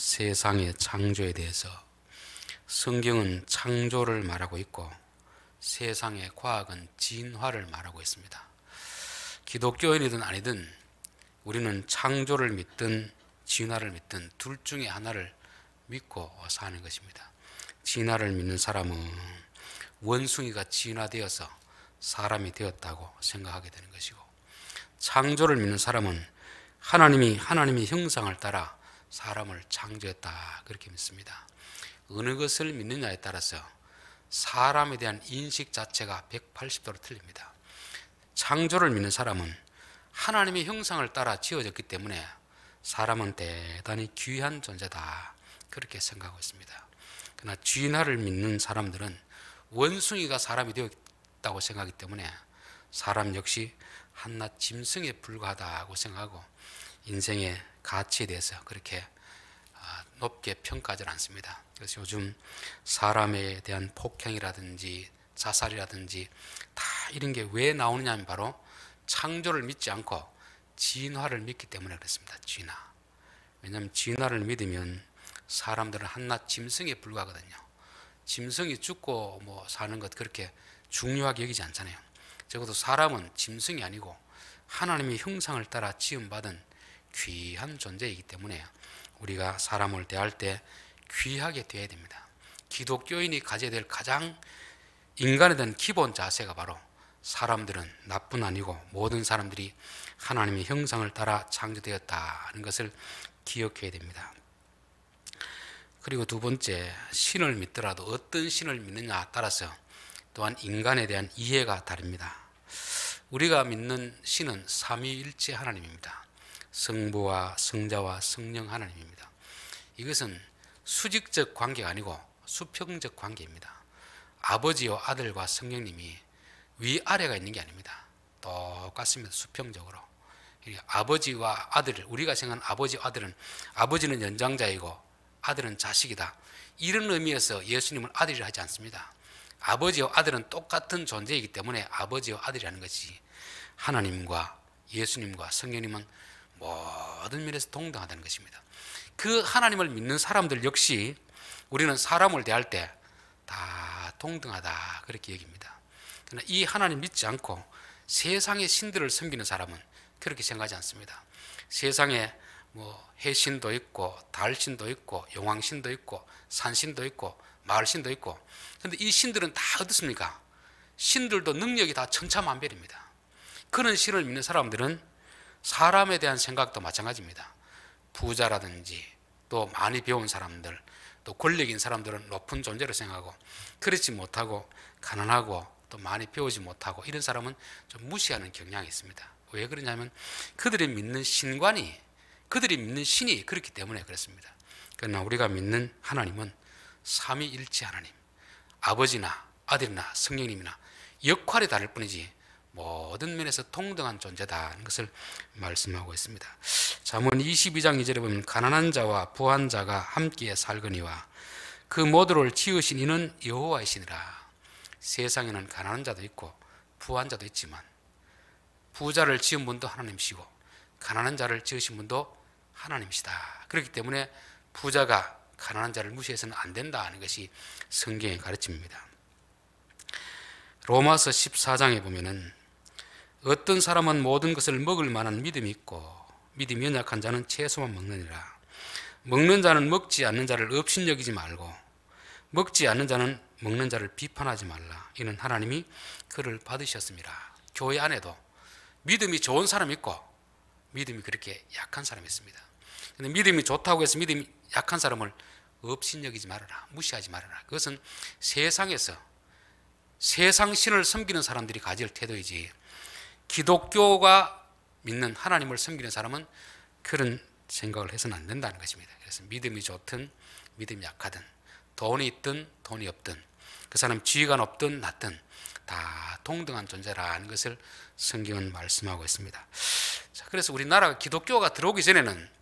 세상의 창조에 대해서 성경은 창조를 말하고 있고 세상의 과학은 진화를 말하고 있습니다. 기독교인이든 아니든 우리는 창조를 믿든 진화를 믿든 둘 중에 하나를 믿고 사는 것입니다. 진화를 믿는 사람은 원숭이가 진화되어서 사람이 되었다고 생각하게 되는 것이고, 창조를 믿는 사람은 하나님의 형상을 따라 사람을 창조했다 그렇게 믿습니다. 어느 것을 믿느냐에 따라서 사람에 대한 인식 자체가 180도로 틀립니다. 창조를 믿는 사람은 하나님의 형상을 따라 지어졌기 때문에 사람은 대단히 귀한 존재다 그렇게 생각하고 있습니다. 그러나 진화를 믿는 사람들은 원숭이가 사람이 되었다고 생각하기 때문에 사람 역시 한낱 짐승에 불과하다고 생각하고 인생의 가치에 대해서 그렇게 높게 평가하지 않습니다. 그래서 요즘 사람에 대한 폭행이라든지 자살이라든지 다 이런 게 왜 나오느냐 하면 바로 창조를 믿지 않고 진화를 믿기 때문에 그렇습니다. 진화. 왜냐하면 진화를 믿으면 사람들은 한낱 짐승에 불과하거든요. 짐승이 죽고 사는 것 그렇게 중요하게 여기지 않잖아요. 적어도 사람은 짐승이 아니고 하나님의 형상을 따라 지음받은 귀한 존재이기 때문에 우리가 사람을 대할 때 귀하게 대해야 됩니다. 기독교인이 가져야 될 가장 인간에 대한 기본 자세가 바로 사람들은 나뿐 아니고 모든 사람들이 하나님의 형상을 따라 창조되었다는 것을 기억해야 됩니다. 그리고 두 번째, 신을 믿더라도 어떤 신을 믿느냐에 따라서 또한 인간에 대한 이해가 다릅니다. 우리가 믿는 신은 삼위일체 하나님입니다. 성부와 성자와 성령 하나님입니다. 이것은 수직적 관계가 아니고 수평적 관계입니다. 아버지와 아들과 성령님이 위아래가 있는 게 아닙니다. 똑같습니다. 수평적으로. 아버지와 아들, 우리가 생각하는 아버지와 아들은 아버지는 연장자이고 아들은 자식이다, 이런 의미에서 예수님은 아들이라 하지 않습니다. 아버지와 아들은 똑같은 존재이기 때문에 아버지와 아들이라는 것이, 하나님과 예수님과 성령님은 모든 면에서 동등하다는 것입니다. 그 하나님을 믿는 사람들 역시 우리는 사람을 대할 때 다 동등하다 그렇게 여깁니다. 그러나 이 하나님 믿지 않고 세상의 신들을 섬기는 사람은 그렇게 생각하지 않습니다. 세상에 해신도 있고 달신도 있고 용왕신도 있고 산신도 있고 마을신도 있고, 그런데 이 신들은 다 어떻습니까? 신들도 능력이 다 천차만별입니다. 그런 신을 믿는 사람들은 사람에 대한 생각도 마찬가지입니다. 부자라든지 또 많이 배운 사람들, 또 권력인 사람들은 높은 존재로 생각하고, 그렇지 못하고 가난하고 또 많이 배우지 못하고 이런 사람은 좀 무시하는 경향이 있습니다. 왜 그러냐면 그들이 믿는 신관이, 그들이 믿는 신이 그렇기 때문에 그렇습니다. 그러나 우리가 믿는 하나님은 삼위일체 하나님, 아버지나 아들이나 성령님이나 역할이 다를 뿐이지 모든 면에서 동등한 존재다는 것을 말씀하고 있습니다. 잠언 22장 2절에 보면 가난한 자와 부한 자가 함께 살거니와 그 모두를 지으신 이는 여호와이시니라. 세상에는 가난한 자도 있고 부한 자도 있지만 부자를 지은 분도 하나님이시고 가난한 자를 지으신 분도 하나님이시다. 그렇기 때문에 부자가 가난한 자를 무시해서는 안 된다는 것이 성경의 가르침입니다. 로마서 14장에 보면은 어떤 사람은 모든 것을 먹을 만한 믿음이 있고 믿음이 연약한 자는 채소만 먹느니라. 먹는 자는 먹지 않는 자를 업신여기지 말고 먹지 않는 자는 먹는 자를 비판하지 말라. 이는 하나님이 그를 받으셨습니다. 교회 안에도 믿음이 좋은 사람이 있고 믿음이 그렇게 약한 사람이 있습니다. 근데 믿음이 좋다고 해서 믿음이 약한 사람을 업신여기지 말아라, 무시하지 말아라. 그것은 세상에서 세상 신을 섬기는 사람들이 가질 태도이지, 기독교가 믿는 하나님을 섬기는 사람은 그런 생각을 해서는 안 된다는 것입니다. 그래서 믿음이 좋든 믿음이 약하든 돈이 있든 돈이 없든 그 사람 지위가 높든 낮든 다 동등한 존재라는 것을 성경은 말씀하고 있습니다. 자, 그래서 우리나라 기독교가 들어오기 전에는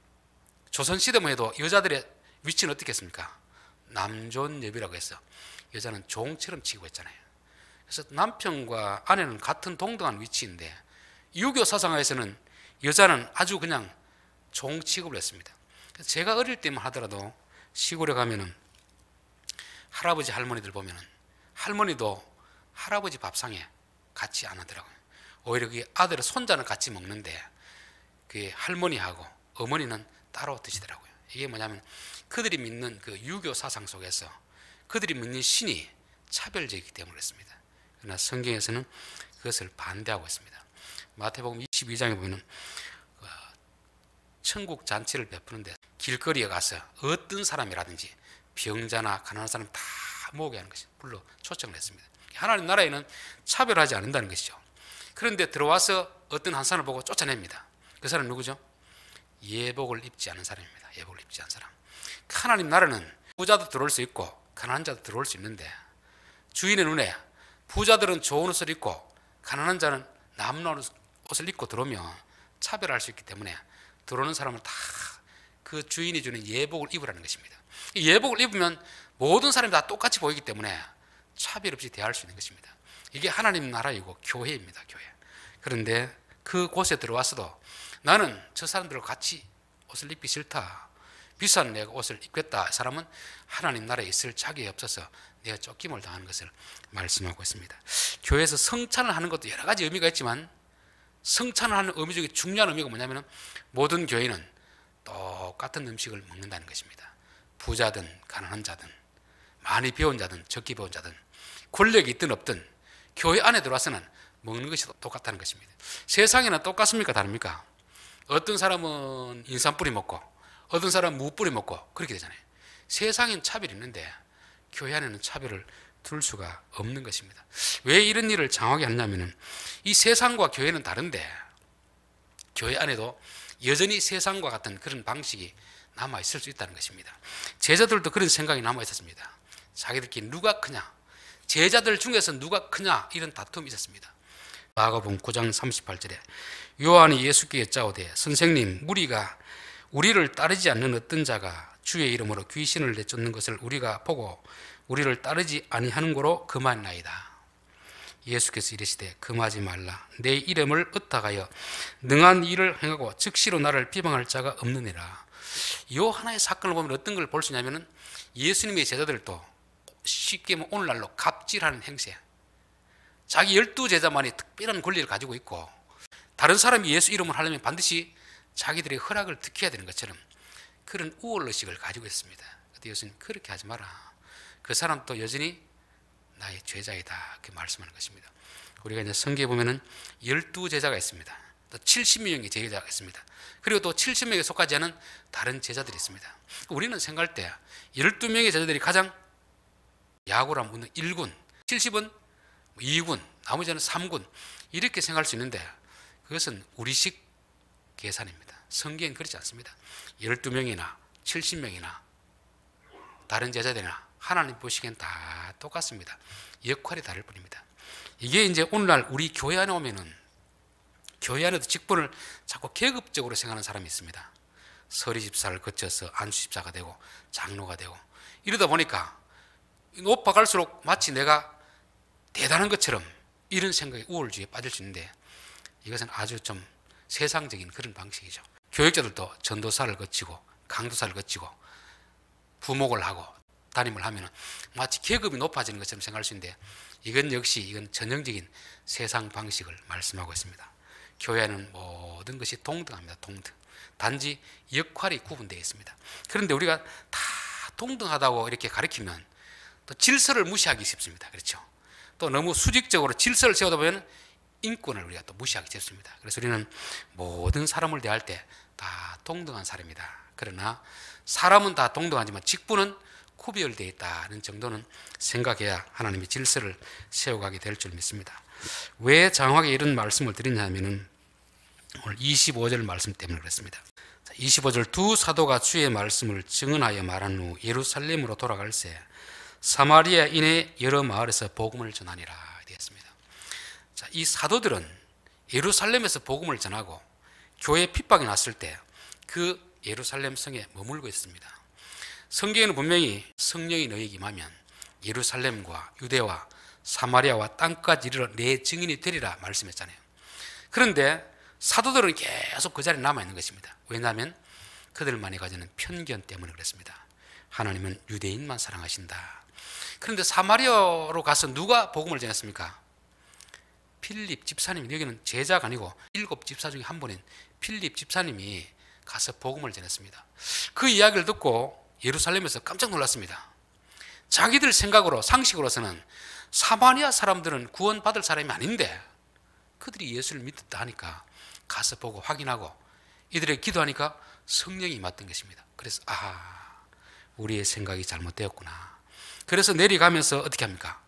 조선시대만 해도 여자들의 위치는 어떻게 했습니까? 남존여비라고 해서 여자는 종처럼 취급했잖아요. 그래서 남편과 아내는 같은 동등한 위치인데 유교 사상화에서는 여자는 아주 그냥 종 취급을 했습니다. 제가 어릴 때만 하더라도 시골에 가면은 할아버지 할머니들 보면은 할머니도 할아버지 밥상에 같이 안 하더라고요. 오히려 그 아들의 손자는 같이 먹는데 그 할머니하고 어머니는 따로 드시더라고요. 이게 뭐냐면 그들이 믿는 그 유교 사상 속에서 그들이 믿는 신이 차별적이기 때문에 그렇습니다. 그러나 성경에서는 그것을 반대하고 있습니다. 마태복음 22장에 보면 천국 잔치를 베푸는데 길거리에 가서 어떤 사람이라든지 병자나 가난한 사람 다 모으게 하는 것이 불러 초청을 했습니다. 하나님 나라에는 차별하지 않는다는 것이죠. 그런데 들어와서 어떤 한 사람을 보고 쫓아냅니다. 그 사람은 누구죠? 예복을 입지 않은 사람입니다. 예복을 입지 않은 사람. 하나님 나라는 부자도 들어올 수 있고 가난한 자도 들어올 수 있는데 주인의 눈에 부자들은 좋은 옷을 입고 가난한 자는 남는 옷을 입고 들어오면 차별할 수 있기 때문에 들어오는 사람은 다 그 주인이 주는 예복을 입으라는 것입니다. 이 예복을 입으면 모든 사람이 다 똑같이 보이기 때문에 차별 없이 대할 수 있는 것입니다. 이게 하나님 나라이고 교회입니다. 교회. 그런데 그 곳에 들어왔어도 나는 저 사람들과 같이 옷을 입기 싫다, 비싼 내가 옷을 입겠다, 사람은 하나님 나라에 있을 자격이 없어서 내가 쫓김을 당하는 것을 말씀하고 있습니다. 교회에서 성찬을 하는 것도 여러 가지 의미가 있지만 성찬을 하는 의미 중에 중요한 의미가 뭐냐면 모든 교회는 똑같은 음식을 먹는다는 것입니다. 부자든 가난한 자든 많이 배운 자든 적게 배운 자든 권력이 있든 없든 교회 안에 들어와서는 먹는 것이 똑같다는 것입니다. 세상에는 똑같습니까? 다릅니까? 어떤 사람은 인삼뿌리 먹고 어떤 사람은 무뿌리 먹고 그렇게 되잖아요. 세상엔 차별이 있는데 교회 안에는 차별을 둘 수가 없는 것입니다. 왜 이런 일을 장하게 하냐면 이 세상과 교회는 다른데 교회 안에도 여전히 세상과 같은 그런 방식이 남아있을 수 있다는 것입니다. 제자들도 그런 생각이 남아있었습니다. 자기들끼리 누가 크냐, 제자들 중에서 누가 크냐, 이런 다툼이 있었습니다. 마가복음 9장 38절에 요한이 예수께 여짜오되 선생님, 무리가 우리를 따르지 않는 어떤 자가 주의 이름으로 귀신을 내쫓는 것을 우리가 보고 우리를 따르지 아니하는 거로 금하나이다. 예수께서 이르시되 금하지 말라. 내 이름을 의탁하여 능한 일을 행하고 즉시로 나를 비방할 자가 없느니라. 이 하나의 사건을 보면 어떤 걸 볼 수 있냐면 예수님의 제자들도 쉽게 오늘날로 갑질하는 행세, 자기 12제자만이 특별한 권리를 가지고 있고 다른 사람이 예수 이름을 하려면 반드시 자기들의 허락을 득해야 되는 것처럼 그런 우월의식을 가지고 있습니다. 그런데 예수님 그렇게 하지 마라. 그 사람도 여전히 나의 제자이다, 그 말씀하는 것입니다. 우리가 이제 성경에 보면은 12제자가 있습니다. 또 70명의 제자가 있습니다. 그리고 또 70명에 속하지 않은 다른 제자들이 있습니다. 우리는 생각할 때 12명의 제자들이 가장 야구로 하면 1군, 70은 2군, 나머지는 3군 이렇게 생각할 수 있는데 그것은 우리식 계산입니다. 성경은 그렇지 않습니다. 12명이나 70명이나 다른 제자들이나 하나님 보시기엔 다 똑같습니다. 역할이 다를 뿐입니다. 이게 이제 오늘날 우리 교회 안에 오면은 교회 안에도 직분을 자꾸 계급적으로 생각하는 사람이 있습니다. 서리집사를 거쳐서 안수집사가 되고 장로가 되고 이러다 보니까 높아갈수록 마치 내가 대단한 것처럼 이런 생각에 우월주의에 빠질 수 있는데 이것은 아주 좀 세상적인 그런 방식이죠. 교육자들도 전도사를 거치고 강도사를 거치고 부목을 하고 담임을 하면 마치 계급이 높아지는 것처럼 생각할 수 있는데 이건 역시 이건 전형적인 세상 방식을 말씀하고 있습니다. 교회는 모든 것이 동등합니다. 동등. 단지 역할이 구분되어 있습니다. 그런데 우리가 다 동등하다고 이렇게 가르치면 또 질서를 무시하기 쉽습니다. 그렇죠? 또 너무 수직적으로 질서를 세우다 보면 인권을 우리가 또 무시하기 쉽습니다. 그래서 우리는 모든 사람을 대할 때 다 동등한 사람이다. 그러나 사람은 다 동등하지만 직분은 구별되어 있다는 정도는 생각해야 하나님의 질서를 세워가게 될 줄 믿습니다. 왜 장황하게 이런 말씀을 드리냐면은 오늘 25절 말씀 때문에 그렇습니다. 25절 두 사도가 주의 말씀을 증언하여 말한 후 예루살렘으로 돌아갈새 사마리아 이내 여러 마을에서 복음을 전하니라 되었습니다. 자, 이 사도들은 예루살렘에서 복음을 전하고 교회 핍박이 났을 때 그 예루살렘 성에 머물고 있습니다. 성경에는 분명히 성령이 너희에게 임하면 예루살렘과 유대와 사마리아와 땅까지 이르러 내 증인이 되리라 말씀했잖아요. 그런데 사도들은 계속 그 자리에 남아있는 것입니다. 왜냐하면 그들만이 가지는 편견 때문에 그랬습니다. 하나님은 유대인만 사랑하신다. 그런데 사마리아로 가서 누가 복음을 전했습니까? 필립 집사님이, 여기는 제자가 아니고 7 집사 중에 한 분인 필립 집사님이 가서 복음을 전했습니다. 그 이야기를 듣고 예루살렘에서 깜짝 놀랐습니다. 자기들 생각으로, 상식으로서는 사마리아 사람들은 구원받을 사람이 아닌데 그들이 예수를 믿었다 하니까 가서 보고 확인하고 이들에게 기도하니까 성령이 임했던 것입니다. 그래서 우리의 생각이 잘못되었구나. 그래서 내려가면서 어떻게 합니까?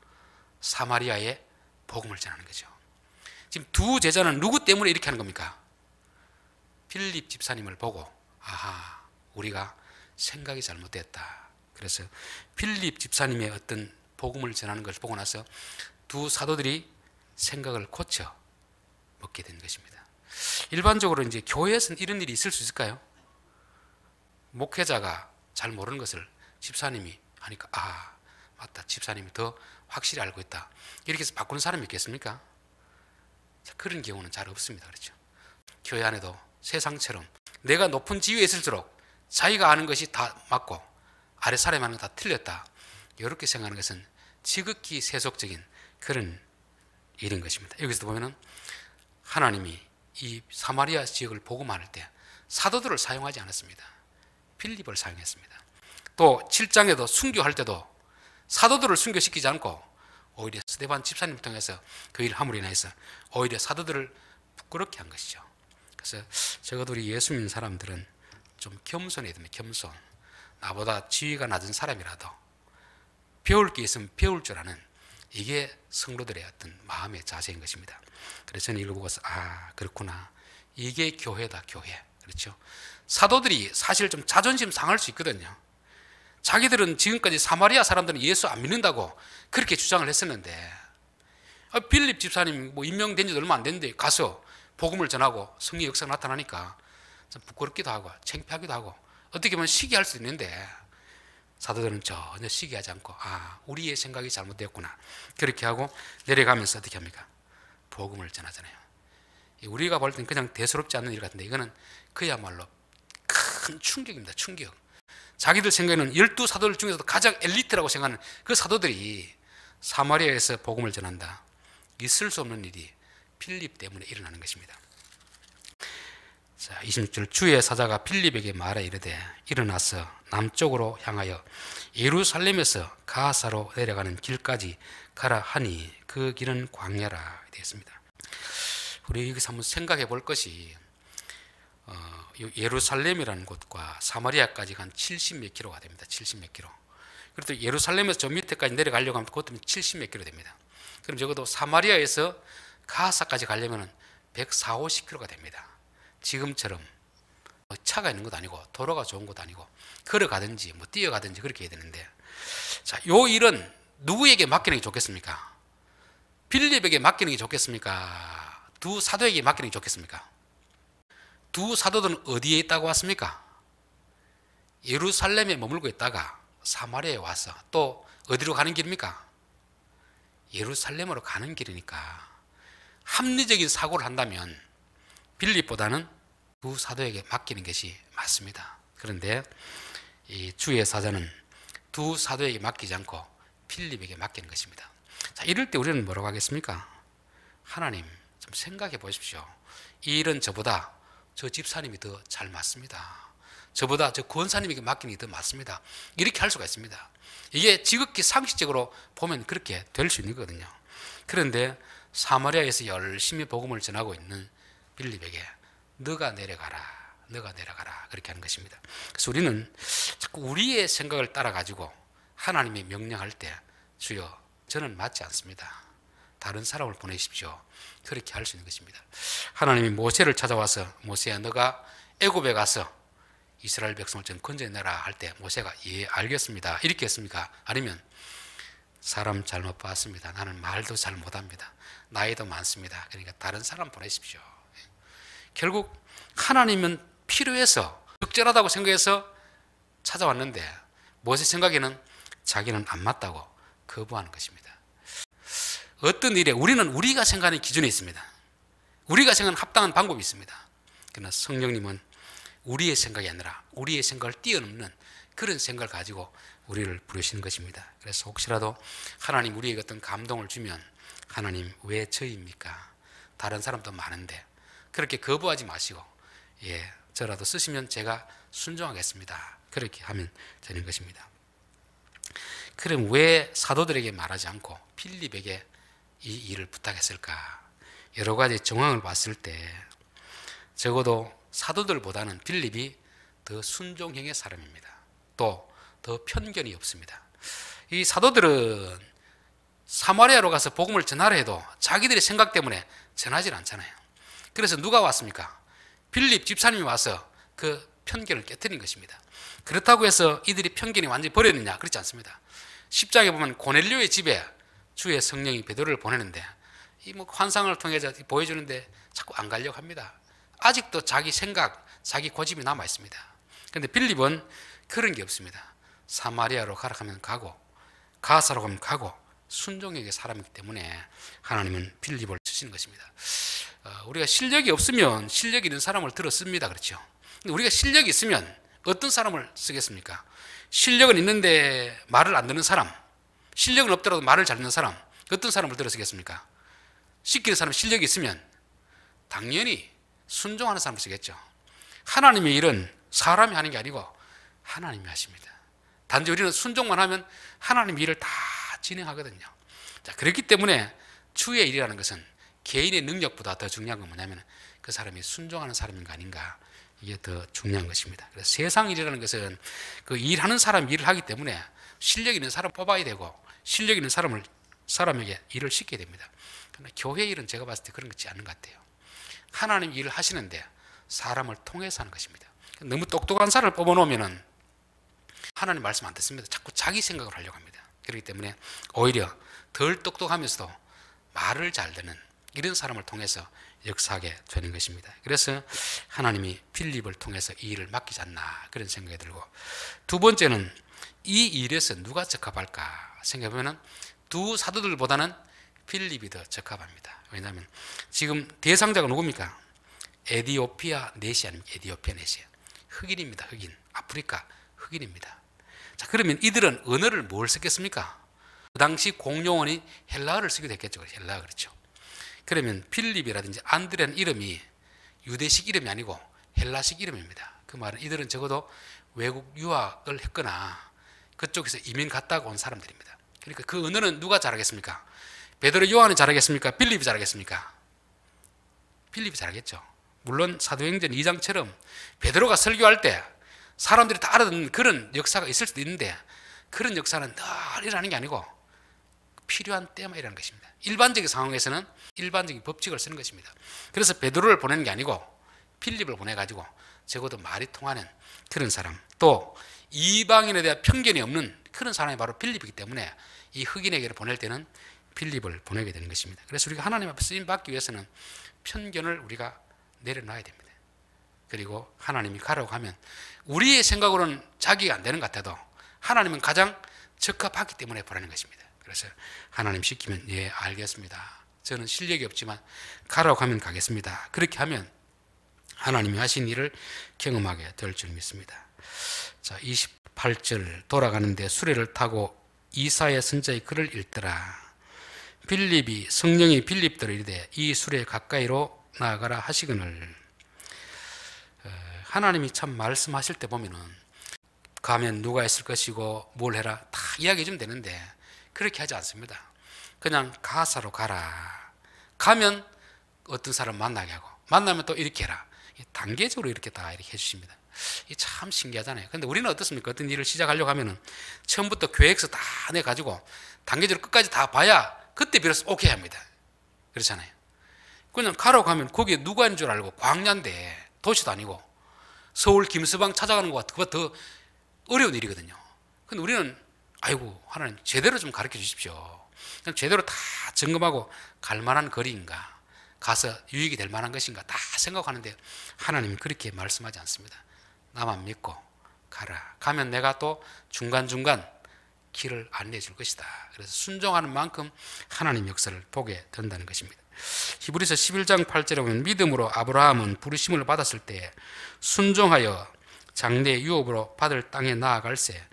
사마리아에 복음을 전하는 거죠. 지금 두 제자는 누구 때문에 이렇게 하는 겁니까? 필립 집사님을 보고 우리가 생각이 잘못됐다. 그래서 필립 집사님의 어떤 복음을 전하는 것을 보고 나서 두 사도들이 생각을 고쳐 먹게 된 것입니다. 일반적으로 이제 교회에서는 이런 일이 있을 수 있을까요? 목회자가 잘 모르는 것을 집사님이 하니까 맞다, 집사님이 더 확실히 알고 있다, 이렇게 해서 바꾸는 사람이 있겠습니까? 그런 경우는 잘 없습니다. 그렇죠? 교회 안에도 세상처럼 내가 높은 지위에 있을수록 자기가 아는 것이 다 맞고 아래 사람이 하는 거 다 틀렸다, 이렇게 생각하는 것은 지극히 세속적인 그런 일인 것입니다. 여기서 보면은 하나님이 이 사마리아 지역을 복음할 때 사도들을 사용하지 않았습니다. 필립을 사용했습니다. 또 7장에도 순교할 때도 사도들을 순교시키지 않고 오히려 스데반 집사님을 통해서 그 일 함으로 인해서 오히려 사도들을 부끄럽게 한 것이죠. 그래서 적어도 우리 예수 믿는 사람들은 좀 겸손해야 됩니다. 겸손. 나보다 지위가 낮은 사람이라도 배울 게 있으면 배울 줄 아는, 이게 성도들의 어떤 마음의 자세인 것입니다. 그래서 저는 이걸 보고서 그렇구나, 이게 교회다, 교회. 그렇죠? 사도들이 사실 좀 자존심 상할 수 있거든요. 자기들은 지금까지 사마리아 사람들은 예수 안 믿는다고 그렇게 주장을 했었는데 빌립 집사님 임명된 지도 얼마 안 됐는데 가서 복음을 전하고 성령 역사가 나타나니까 좀 부끄럽기도 하고 창피하기도 하고 어떻게 보면 시기할 수 있는데 사도들은 전혀 시기하지 않고 우리의 생각이 잘못되었구나, 그렇게 하고 내려가면서 어떻게 합니까? 복음을 전하잖아요. 우리가 볼 때는 그냥 대수롭지 않은 일 같은데 이거는 그야말로 큰 충격입니다. 충격. 자기들 생각에는 12사도들 중에서도 가장 엘리트라고 생각하는 그 사도들이 사마리아에서 복음을 전한다. 있을 수 없는 일이 필립 때문에 일어나는 것입니다. 자, 26절, 주의 사자가 필립에게 말해 이르되 일어나서 남쪽으로 향하여 예루살렘에서 가사로 내려가는 길까지 가라 하니 그 길은 광야라 되었습니다. 우리 여기서 한번 생각해 볼 것이 예루살렘이라는 곳과 사마리아까지 한 70몇 킬로가 됩니다. 70몇 킬로. 그래도 예루살렘에서 저 밑에까지 내려가려고 하면 그것 때문에 70몇 킬로 됩니다. 그럼 적어도 사마리아에서 가사까지 가려면 140, 50킬로가 됩니다. 지금처럼 차가 있는 것도 아니고 도로가 좋은 것도 아니고 걸어가든지 뛰어가든지 그렇게 해야 되는데, 자, 요 일은 누구에게 맡기는 게 좋겠습니까? 빌립에게 맡기는 게 좋겠습니까? 두 사도에게 맡기는 게 좋겠습니까? 두 사도들은 어디에 있다고 왔습니까? 예루살렘에 머물고 있다가 사마리아에 와서 또 어디로 가는 길입니까? 예루살렘으로 가는 길이니까 합리적인 사고를 한다면 빌립보다는 두 사도에게 맡기는 것이 맞습니다. 그런데 이 주의 사자는 두 사도에게 맡기지 않고 필립에게 맡기는 것입니다. 자, 이럴 때 우리는 뭐라고 하겠습니까? 하나님, 좀 생각해 보십시오. 이 일은 저보다 저 집사님이 더 잘 맞습니다. 저보다 저 권사님에게 맡기는 게 더 맞습니다. 이렇게 할 수가 있습니다. 이게 지극히 상식적으로 보면 그렇게 될 수 있는 거거든요. 그런데 사마리아에서 열심히 복음을 전하고 있는 빌립에게 너가 내려가라, 너가 내려가라, 그렇게 하는 것입니다. 그래서 우리는 자꾸 우리의 생각을 따라 가지고 하나님이 명령할 때 주여 저는 맞지 않습니다, 다른 사람을 보내십시오, 그렇게 할 수 있는 것입니다. 하나님이 모세를 찾아와서 모세야 너가 애굽에 가서 이스라엘 백성을 좀 건져내라 할 때 모세가 예 알겠습니다 이렇게 했습니까? 아니면 사람 잘못 봤습니다, 나는 말도 잘 못합니다, 나이도 많습니다, 그러니까 다른 사람 보내십시오. 결국 하나님은 필요해서 적절하다고 생각해서 찾아왔는데 모세 생각에는 자기는 안 맞다고 거부하는 것입니다. 어떤 일에 우리는 우리가 생각하는 기준이 있습니다. 우리가 생각하는 합당한 방법이 있습니다. 그러나 성령님은 우리의 생각이 아니라 우리의 생각을 뛰어넘는 그런 생각을 가지고 우리를 부르시는 것입니다. 그래서 혹시라도 하나님 우리에게 어떤 감동을 주면 하나님 왜 저입니까? 다른 사람도 많은데 그렇게 거부하지 마시고 저라도 쓰시면 제가 순종하겠습니다. 그렇게 하면 되는 것입니다. 그럼 왜 사도들에게 말하지 않고 필립에게 이 일을 부탁했을까? 여러 가지 정황을 봤을 때 적어도 사도들보다는 필립이 더 순종형의 사람입니다. 또 더 편견이 없습니다. 이 사도들은 사마리아로 가서 복음을 전하려 해도 자기들의 생각 때문에 전하지 않잖아요. 그래서 누가 왔습니까? 필립 집사님이 와서 그 편견을 깨뜨린 것입니다. 그렇다고 해서 이들이 편견이 완전히 버렸느냐? 그렇지 않습니다. 10장에 보면 고넬료의 집에 주의 성령이 베드로를 보내는데 이 환상을 통해서 보여주는데 자꾸 안 가려고 합니다. 아직도 자기 생각, 자기 고집이 남아 있습니다. 그런데 필립은 그런 게 없습니다. 사마리아로 가라 하면 가고 가사로 가면 가고 순종의 사람이기 때문에 하나님은 필립을 쓰시는 것입니다. 우리가 실력이 없으면 실력 있는 사람을 들어 씁니다. 그렇죠? 우리가 실력이 있으면 어떤 사람을 쓰겠습니까? 실력은 있는데 말을 안 듣는 사람, 실력은 없더라도 말을 잘 듣는 사람, 어떤 사람을 들어 쓰겠습니까? 시키는 사람 실력이 있으면 당연히 순종하는 사람을 쓰겠죠. 하나님의 일은 사람이 하는 게 아니고 하나님이 하십니다. 단지 우리는 순종만 하면 하나님의 일을 다 진행하거든요. 자, 그렇기 때문에 주의 일이라는 것은 개인의 능력보다 더 중요한 건 뭐냐면 그 사람이 순종하는 사람인가 아닌가, 이게 더 중요한 것입니다. 그래서 세상 일이라는 것은 그 일하는 사람 일을 하기 때문에 실력 있는 사람 뽑아야 되고 실력 있는 사람에게 일을 시켜야 됩니다. 그러나 교회 일은 제가 봤을 때 그런 것이 않은 것 같아요. 하나님 일을 하시는데 사람을 통해서 하는 것입니다. 너무 똑똑한 사람을 뽑아놓으면 하나님 말씀 안 듣습니다. 자꾸 자기 생각을 하려고 합니다. 그렇기 때문에 오히려 덜 똑똑하면서도 말을 잘 듣는 이런 사람을 통해서 역사하게 되는 것입니다. 그래서 하나님이 필립을 통해서 이 일을 맡기지 않나 그런 생각이 들고, 두 번째는 이 일에서 누가 적합할까 생각해보면 두 사도들보다는 필립이 더 적합합니다. 왜냐하면 지금 대상자가 누굽니까? 에디오피아 넷이 아닙니까? 에디오피아 넷이 흑인입니다. 흑인, 아프리카 흑인입니다. 자, 그러면 이들은 언어를 뭘 썼겠습니까? 그 당시 공용어인 헬라어를 쓰기도 했겠죠. 헬라어, 그렇죠. 그러면 필립이라든지 안드레는 이름이 유대식 이름이 아니고 헬라식 이름입니다. 그 말은 이들은 적어도 외국 유학을 했거나 그쪽에서 이민 갔다가 온 사람들입니다. 그러니까 그 언어는 누가 잘하겠습니까? 베드로 요한이 잘하겠습니까? 필립이 잘하겠습니까? 필립이 잘하겠죠. 물론 사도행전 2장처럼 베드로가 설교할 때 사람들이 다 알아듣는 그런 역사가 있을 수도 있는데 그런 역사는 늘 일어나는 게 아니고 필요한 때만 일어나는 것입니다. 일반적인 상황에서는 일반적인 법칙을 쓰는 것입니다. 그래서 베드로를 보내는 게 아니고 필립을 보내가지고 적어도 말이 통하는 그런 사람, 또 이방인에 대한 편견이 없는 그런 사람이 바로 필립이기 때문에 이 흑인에게를 보낼 때는 필립을 보내게 되는 것입니다. 그래서 우리가 하나님 앞에 쓰임 받기 위해서는 편견을 우리가 내려놔야 됩니다. 그리고 하나님이 가라고 하면 우리의 생각으로는 자기가 안 되는 것 같아도 하나님은 가장 적합하기 때문에 보내는 것입니다. 그래서 하나님 시키면 예, 알겠습니다. 저는 실력이 없지만 가라고 하면 가겠습니다. 그렇게 하면 하나님이 하신 일을 경험하게 될 줄 믿습니다. 자, 28절 돌아가는데 수레를 타고 이사야 선지자의 글을 읽더라. 필립이 성령이 필립들을 이르되 이 수레 가까이로 나아가라 하시거늘. 하나님이 참 말씀하실 때 보면은 가면 누가 있을 것이고 뭘 해라 다 이야기해 주면 되는데 그렇게 하지 않습니다. 그냥 가사로 가라. 가면 어떤 사람 만나게 하고 만나면 또 이렇게 해라. 단계적으로 이렇게 다 이렇게 해주십니다. 이게 참 신기하잖아요. 근데 우리는 어떻습니까? 어떤 일을 시작하려고 하면은 처음부터 계획서 다 내가지고 단계적으로 끝까지 다 봐야 그때 비로소 오케이 합니다. 그렇잖아요. 그냥 가라고 하면 거기에 누가 있는 줄 알고 광야인데 도시도 아니고 서울 김서방 찾아가는 것 같아. 그거 더 어려운 일이거든요. 근데 우리는 아이고 하나님 제대로 좀 가르쳐 주십시오. 그냥 제대로 다 점검하고 갈 만한 거리인가, 가서 유익이 될 만한 것인가 다 생각하는데 하나님은 그렇게 말씀하지 않습니다. 나만 믿고 가라. 가면 내가 또 중간중간 길을 안내해 줄 것이다. 그래서 순종하는 만큼 하나님 역사를 보게 된다는 것입니다. 히브리서 11장 8절에 보면 믿음으로 아브라함은 부르심을 받았을 때 순종하여 장래의 유업으로 받을 땅에 나아갈새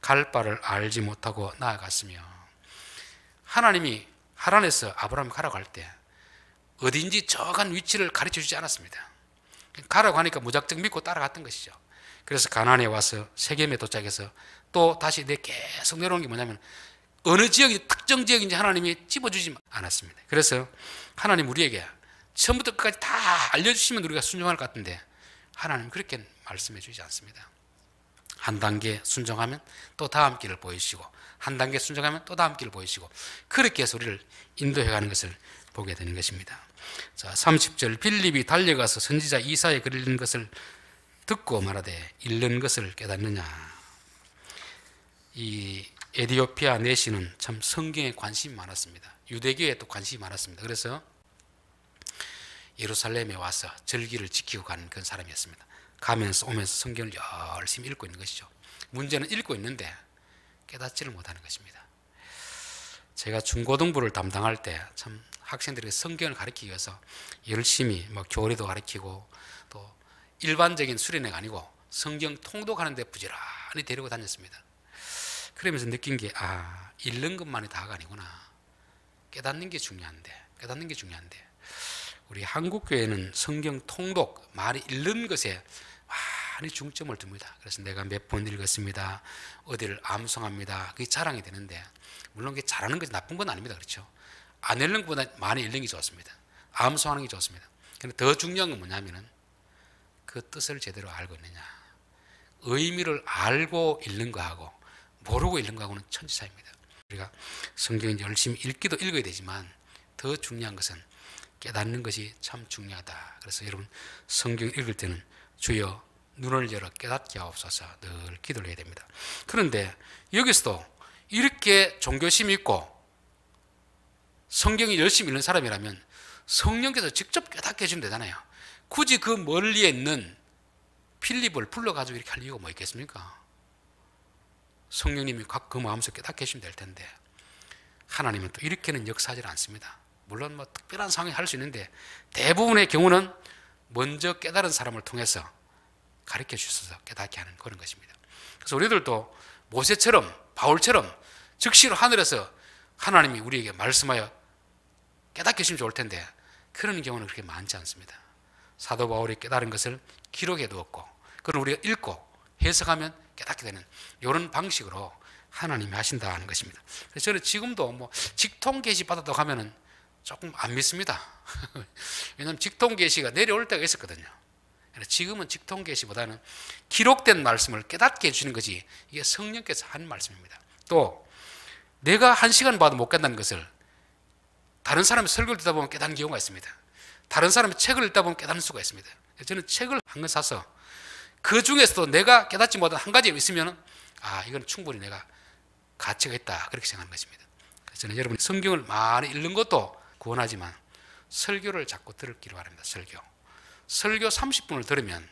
갈 바를 알지 못하고 나아갔으며, 하나님이 하란에서 아브라함 가라고 할 때 어딘지 정확한 위치를 가르쳐 주지 않았습니다. 가라고 하니까 무작정 믿고 따라갔던 것이죠. 그래서 가나안에 와서 세겜에 도착해서 또 다시 계속 내려오는 게 뭐냐면 어느 지역이 특정 지역인지 하나님이 집어주지 않았습니다. 그래서 하나님 우리에게 처음부터 끝까지 다 알려주시면 우리가 순종할 것 같은데 하나님 그렇게 말씀해 주지 않습니다. 한 단계 순종하면 또 다음 길을 보이시고, 한 단계 순종하면 또 다음 길을 보이시고, 그렇게 해서 우리를 인도해 가는 것을 보게 되는 것입니다. 자, 30절 빌립이 달려가서 선지자 이사야에 그리는 것을 듣고 말하되 읽는 것을 깨닫느냐. 이 에디오피아 내시는 참 성경에 관심이 많았습니다. 유대교에 또 관심이 많았습니다. 그래서 예루살렘에 와서 절기를 지키고 가는 그런 사람이었습니다. 가면서 오면서 성경을 열심히 읽고 있는 것이죠. 문제는 읽고 있는데 깨닫지를 못하는 것입니다. 제가 중고등부를 담당할 때 참 학생들에게 성경을 가르치기 위해서 열심히 교리도 가르치고 또 일반적인 수련회가 아니고 성경 통독하는 데 부지런히 데리고 다녔습니다. 그러면서 느낀 게 읽는 것만이 다가 아니구나. 깨닫는 게 중요한데 우리 한국교회는 성경 통독, 많이 읽는 것에 많이 중점을 둡니다. 그래서 내가 몇 번 읽었습니다, 어디를 암송합니다, 그게 자랑이 되는데, 물론 그게 잘하는 것이 나쁜 건 아닙니다. 그렇죠? 안 읽는 것보다 많이 읽는 게 좋습니다. 암송하는 게 좋습니다. 근데 더 중요한 건 뭐냐면은 그 뜻을 제대로 알고 있느냐. 의미를 알고 읽는 거하고 모르고 읽는 거하고는 천지차이입니다. 우리가 성경을 열심히 읽기도 읽어야 되지만 더 중요한 것은 깨닫는 것이 참 중요하다. 그래서 여러분 성경 읽을 때는 주여 눈을 열어 깨닫게 하옵소서 늘 기도를 해야 됩니다. 그런데 여기서도 이렇게 종교심이 있고 성경이 열심히 읽는 사람이라면 성령께서 직접 깨닫게 해주면 되잖아요. 굳이 그 멀리에 있는 필립을 불러가지고 이렇게 할 이유가 뭐 있겠습니까? 성령님이 각 그 마음속에 깨닫게 해주시면 될 텐데 하나님은 또 이렇게는 역사하지 않습니다. 물론 특별한 상황이 할 수 있는데 대부분의 경우는 먼저 깨달은 사람을 통해서 가르쳐 주셔서 깨닫게 하는 그런 것입니다. 그래서 우리들도 모세처럼 바울처럼 즉시로 하늘에서 하나님이 우리에게 말씀하여 깨닫게 해주시면 좋을 텐데 그런 경우는 그렇게 많지 않습니다. 사도 바울이 깨달은 것을 기록해 두었고 그걸 우리가 읽고 해석하면 깨닫게 되는 이런 방식으로 하나님이 하신다는 것입니다. 그래서 저는 지금도 직통 계시 받았다고 하면은 조금 안 믿습니다. 왜냐하면 직통 계시가 내려올 때가 있었거든요. 지금은 직통 계시보다는 기록된 말씀을 깨닫게 해주는 것이 이게 성령께서 하는 말씀입니다. 또 내가 1시간 봐도 못 깨닫는 것을 다른 사람의 설교를 듣다 보면 깨닫는 경우가 있습니다. 다른 사람의 책을 읽다 보면 깨닫는 수가 있습니다. 저는 책을 한 권 사서 그 중에서도 내가 깨닫지 못한 한 가지 있으면 이건 충분히 내가 가치가 있다 그렇게 생각하는 것입니다. 그래서 저는 여러분 성경을 많이 읽는 것도 구원하지만 설교를 자꾸 들기를 바랍니다. 설교 30분을 들으면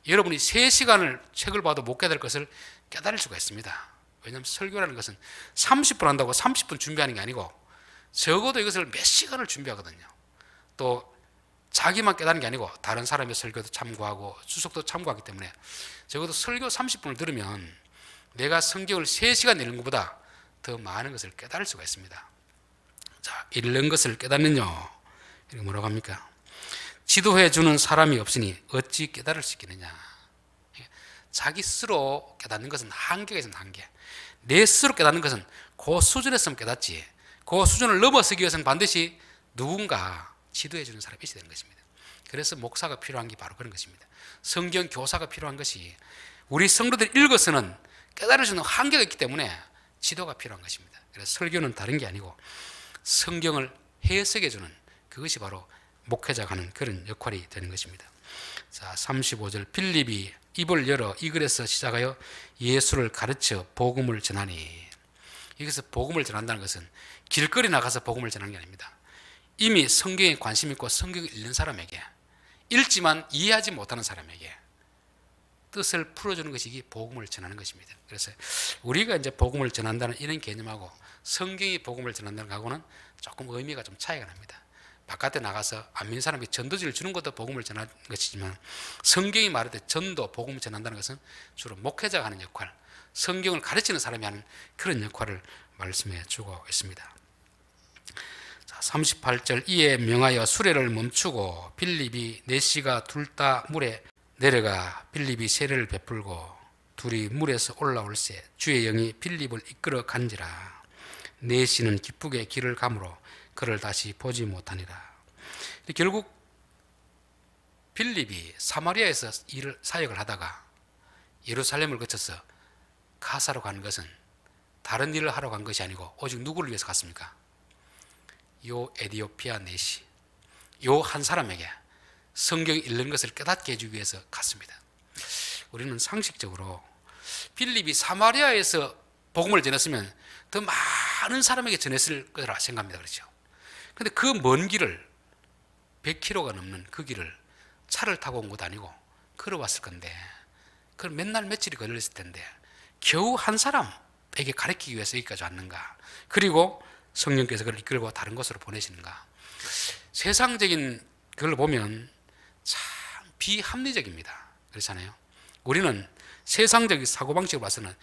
여러분이 3시간을 책을 봐도 못 깨달을 것을 깨달을 수가 있습니다. 왜냐하면 설교라는 것은 30분 한다고 30분 준비하는 게 아니고 적어도 이것을 몇 시간을 준비하거든요. 또 자기만 깨닫는 게 아니고 다른 사람의 설교도 참고하고 주석도 참고하기 때문에 적어도 설교 30분을 들으면 내가 성경을 3시간 읽는 것보다 더 많은 것을 깨달을 수가 있습니다. 자, 읽는 것을 깨닫느냐 이렇게 뭐라고 합니까? 지도해 주는 사람이 없으니 어찌 깨달을 수 있겠느냐. 자기 스스로 깨닫는 것은 한계가 있는 한계. 내 스스로 깨닫는 것은 그 수준에서만 깨닫지 그 수준을 넘어서기 위해서는 반드시 누군가 지도해 주는 사람이 있어야 되는 것입니다. 그래서 목사가 필요한 게 바로 그런 것입니다. 성경 교사가 필요한 것이 우리 성도들이 읽어서는 깨달을 수 있는 한계가 있기 때문에 지도가 필요한 것입니다. 그래서 설교는 다른 게 아니고 성경을 해석해 주는 그것이 바로 목회자가 하는 그런 역할이 되는 것입니다. 자, 35절 빌립이 입을 열어 이 글에서 시작하여 예수를 가르쳐 복음을 전하니. 여기서 복음을 전한다는 것은 길거리 나가서 복음을 전하는 게 아닙니다. 이미 성경에 관심 있고 성경을 읽는 사람에게, 읽지만 이해하지 못하는 사람에게 뜻을 풀어주는 것이 이 복음을 전하는 것입니다. 그래서 우리가 이제 복음을 전한다는 이런 개념하고 성경이 복음을 전한다는 거하고는 조금 의미가 좀 차이가 납니다. 바깥에 나가서 안 믿는 사람이 전도지를 주는 것도 복음을 전하는 것이지만 성경이 말할 때 전도, 복음을 전한다는 것은 주로 목회자가 하는 역할, 성경을 가르치는 사람이 하는 그런 역할을 말씀해 주고 있습니다. 38절 이에 명하여 수레를 멈추고 빌립이 내시가 둘 다 물에 내려가 빌립이 세례를 베풀고 둘이 물에서 올라올새 주의 영이 빌립을 이끌어 간지라. 내시는 기쁘게 길을 가므로 그를 다시 보지 못하니라. 결국 빌립이 사마리아에서 사역을 하다가 예루살렘을 거쳐서 가사로 가는 것은 다른 일을 하러 간 것이 아니고 오직 누구를 위해서 갔습니까? 요 에디오피아 내시, 요 한 사람에게 성경이 읽는 것을 깨닫게 해주기 위해서 갔습니다. 우리는 상식적으로 빌립이 사마리아에서 복음을 전했으면 더 많은 사람에게 전했을 거라 생각합니다. 그렇죠? 근데 그 먼 길을 100km가 넘는 그 길을 차를 타고 온 것도 아니고 걸어왔을 건데 그걸 맨날 며칠이 걸렸을 텐데 겨우 한 사람에게 가르치기 위해서 여기까지 왔는가? 그리고 성령께서 그를 이끌고 다른 곳으로 보내시는가? 세상적인 걸 보면 참 비합리적입니다. 그렇잖아요. 우리는 세상적인 사고방식을 봐서는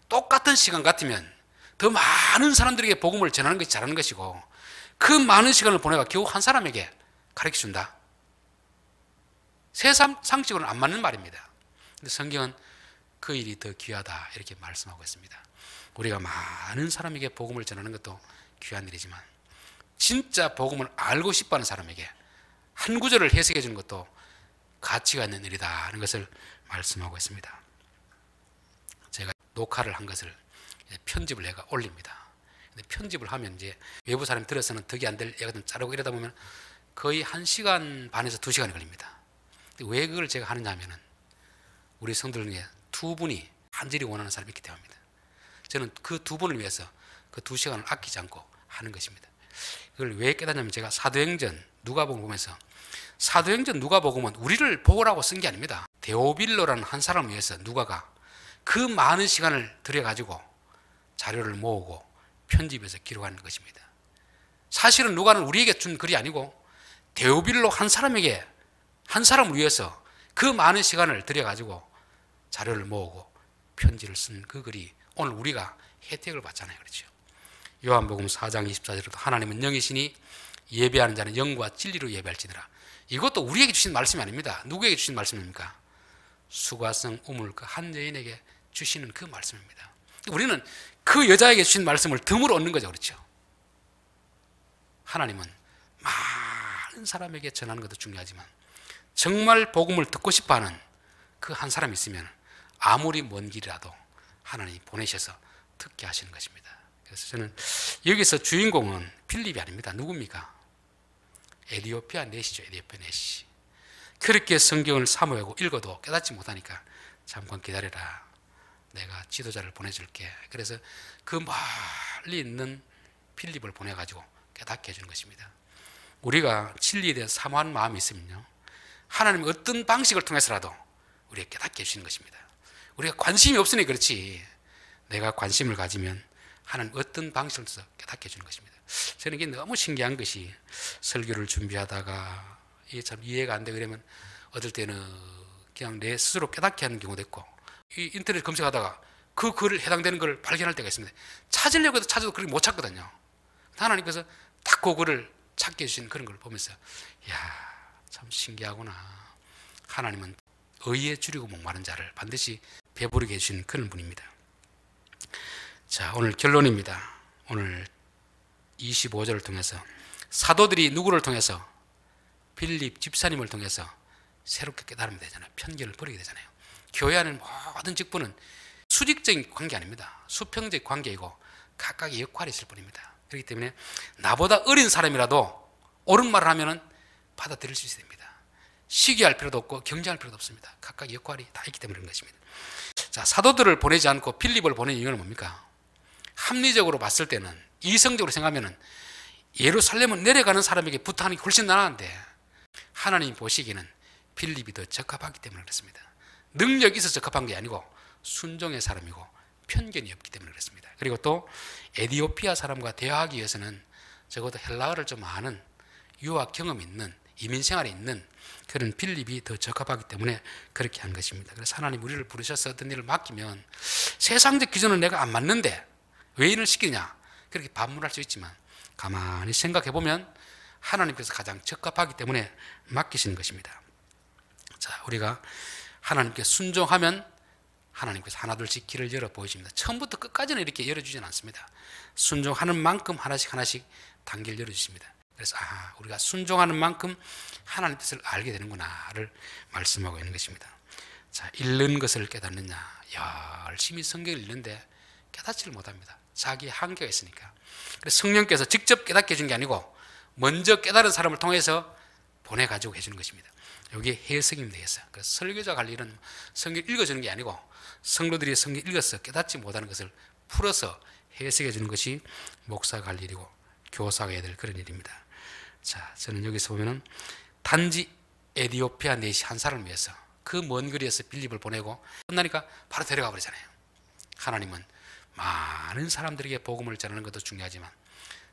똑같은 시간 같으면 더 많은 사람들에게 복음을 전하는 것이 잘하는 것이고 그 많은 시간을 보내가 겨우 한 사람에게 가르쳐준다. 세상 상식으로는 안 맞는 말입니다. 근데 성경은 그 일이 더 귀하다 이렇게 말씀하고 있습니다. 우리가 많은 사람에게 복음을 전하는 것도 귀한 일이지만 진짜 복음을 알고 싶어하는 사람에게 한 구절을 해석해 주는 것도 가치가 있는 일이다 하는 것을 말씀하고 있습니다. 제가 녹화를 한 것을 편집을 해가 올립니다. 근데 편집을 하면 이제 외부 사람이 들어서는 덕이 안 될 얘가 좀 자르고 이러다 보면 거의 1시간 반에서 2시간이 걸립니다. 왜 그걸 제가 하느냐 하면은 우리 성도들 중에 두 분이 간절히 원하는 사람이 있기 때문입니다. 저는 그 두 분을 위해서 그 2시간을 아끼지 않고 하는 것입니다. 그걸 왜 깨닫냐면 제가 사도행전 누가복음 보면서 사도행전 누가복음은 우리를 보고라고 쓴 게 아닙니다. 데오빌로라는 한 사람을 위해서 누가가 그 많은 시간을 들여가지고 자료를 모으고 편집해서 기록하는 것입니다. 사실은 누가는 우리에게 준 글이 아니고 데오빌로 한 사람에게 한 사람을 위해서 그 많은 시간을 들여가지고 자료를 모으고 편지를 쓴 그 글이 오늘 우리가 혜택을 받잖아요. 그렇죠? 요한복음 4장 24절에도 하나님은 영이시니 예배하는 자는 영과 진리로 예배할지니라. 이것도 우리에게 주신 말씀이 아닙니다. 누구에게 주신 말씀입니까? 수가성 우물 그 한 여인에게 주시는 그 말씀입니다. 우리는 그 여자에게 주신 말씀을 덤으로 얻는 거죠. 그렇죠? 하나님은 많은 사람에게 전하는 것도 중요하지만 정말 복음을 듣고 싶어하는 그 한 사람이 있으면 아무리 먼 길이라도 하나님이 보내셔서 듣게 하시는 것입니다. 그래서 저는 여기서 주인공은 빌립이 아닙니다. 누굽니까? 에디오피아 내시죠. 에디오피아 내시. 그렇게 성경을 사모하고 읽어도 깨닫지 못하니까 잠깐 기다려라. 내가 지도자를 보내줄게. 그래서 그 멀리 있는 빌립을 보내가지고 깨닫게 해주는 것입니다. 우리가 진리에 대한 사모하는 마음이 있으면요, 하나님의 어떤 방식을 통해서라도 우리에게 깨닫게 해주시는 것입니다. 우리가 관심이 없으니 그렇지 내가 관심을 가지면 하나님 어떤 방식을 통해서 깨닫게 해주는 것입니다. 저는 이게 너무 신기한 것이 설교를 준비하다가 이게 참 이해가 안 되고 그러면 어떨 때는 그냥 내 스스로 깨닫게 하는 경우도 있고 이 인터넷 검색하다가 그 글을 해당되는 걸 발견할 때가 있습니다. 찾으려고 해도 찾아도 그렇게 못 찾거든요. 하나님께서 딱 그 글을 찾게 해주신 그런 걸 보면서 이야 참 신기하구나. 하나님은 의에 줄이고 목마른 자를 반드시 배부르게 해주신 그런 분입니다. 자, 오늘 결론입니다. 오늘 25절을 통해서 사도들이 누구를 통해서? 빌립 집사님을 통해서 새롭게 깨달으면 되잖아요. 편견을 버리게 되잖아요. 교회 안에 모든 직분은 수직적인 관계 아닙니다. 수평적 관계이고 각각의 역할이 있을 뿐입니다. 그렇기 때문에 나보다 어린 사람이라도 옳은 말을 하면 받아들일 수 있어야 됩니다. 시기할 필요도 없고 경쟁할 필요도 없습니다. 각각의 역할이 다 있기 때문에 그런 것입니다. 자, 사도들을 보내지 않고 빌립을 보낸 이유는 뭡니까? 합리적으로 봤을 때는 이성적으로 생각하면 예루살렘은 내려가는 사람에게 부탁하는 게 훨씬 나았는데 하나님 보시기에는 빌립이 더 적합하기 때문에 그렇습니다. 능력이 있어서 적합한 게 아니고 순종의 사람이고 편견이 없기 때문에 그렇습니다. 그리고 또 에디오피아 사람과 대화하기 위해서는 적어도 헬라어를 좀 아는 유학 경험 있는 이민 생활에 있는 그런 빌립이 더 적합하기 때문에 그렇게 한 것입니다. 그래서 하나님 우리를 부르셔서 어떤 일을 맡기면 세상적 기준은 내가 안 맞는데 왜 일을 시키냐 그렇게 반문할 수 있지만 가만히 생각해 보면 하나님께서 가장 적합하기 때문에 맡기시는 것입니다. 자, 우리가 하나님께 순종하면 하나님께서 하나둘씩 길을 열어 보여줍니다. 처음부터 끝까지는 이렇게 열어주지는 않습니다. 순종하는 만큼 하나씩 단계를 열어주십니다. 그래서 우리가 순종하는 만큼 하나님 뜻을 알게 되는구나를 말씀하고 있는 것입니다. 자, 읽는 것을 깨닫느냐. 열심히 성경을 읽는데 깨닫지를 못합니다. 자기의 한계가 있으니까. 그래서 성령께서 직접 깨닫게 해준 게 아니고 먼저 깨달은 사람을 통해서 보내가지고 해주는 것입니다. 이게 해석이 되겠어요. 그래서 설교자가 할 일은 성경 읽어주는 게 아니고 성도들이 성경 읽어서 깨닫지 못하는 것을 풀어서 해석해 주는 것이 목사가 할 일이고 교사가 해야 될 그런 일입니다. 자, 저는 여기서 보면은 단지 에디오피아 내시 한 사람을 위해서 그 먼 거리에서 빌립을 보내고 끝나니까 바로 데려가 버리잖아요. 하나님은 많은 사람들에게 복음을 전하는 것도 중요하지만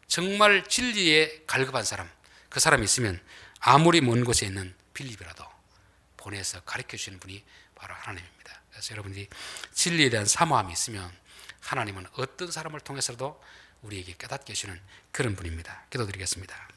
정말 진리에 갈급한 사람, 그 사람이 있으면 아무리 먼 곳에 있는 빌립이라도 보내서 가르쳐 주시는 분이 바로 하나님입니다. 그래서 여러분들이 진리에 대한 사모함이 있으면 하나님은 어떤 사람을 통해서도 우리에게 깨닫게 해주시는 그런 분입니다. 기도드리겠습니다.